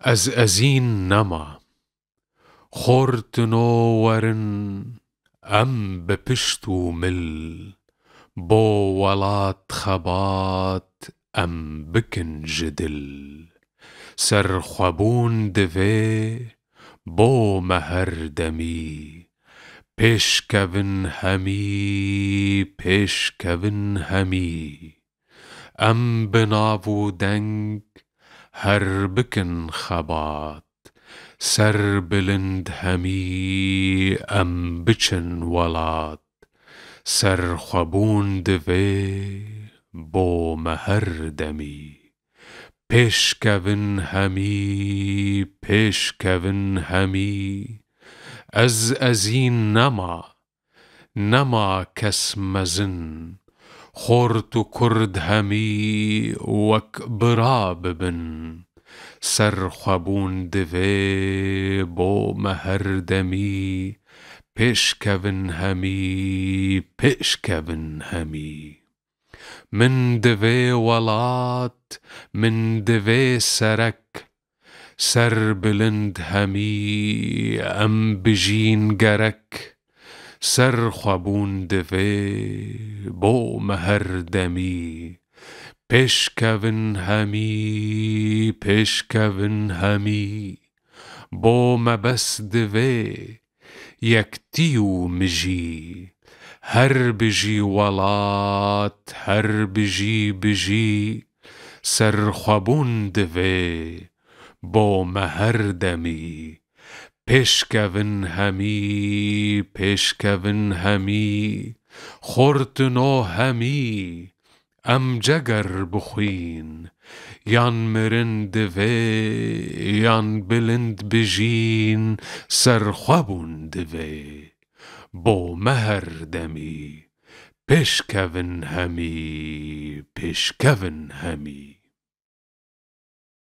ئەزئەزین نەما خۆرتنۆ وەرن ئەم بە پشت و مل بۆ وەڵات خەبات ئەم بکن ji dil سەرخوەبوون divê بۆمە هەردەمی پێشکەون هەمی ئەم بناو و دەنگ هەر بکن خەبات سەر بلند هەمی ئەم بچن وەڵات سەرخوەبوون divê بۆمە هەردەمی پێشکەون هەمی ئەزئەزین نەما کەس مەزن خۆرت و کورد هەمی وەک برا ببن سەرخوەبوون divê بۆمە هەردەمی پێشکەون هەمی من divê وەڵات من divê سەرەک سەر بلند هەمی ئەم بژین گەرەک سەرخوەبوون divê بۆمە هەردەمی پێشکەون هەمی بۆمە بەس divê یەکتی و مژی هەر بژی وەڵات هەر بژی سەرخوەبوون divê بۆمە هەردەمی پێشکەون هەمی خۆرتنۆ هەمی ئەم جەگەر بخوین یان مرن divê یان بلند بژین سەرخوەبوون divê بۆمە هەردەمی پێشکەون هەمی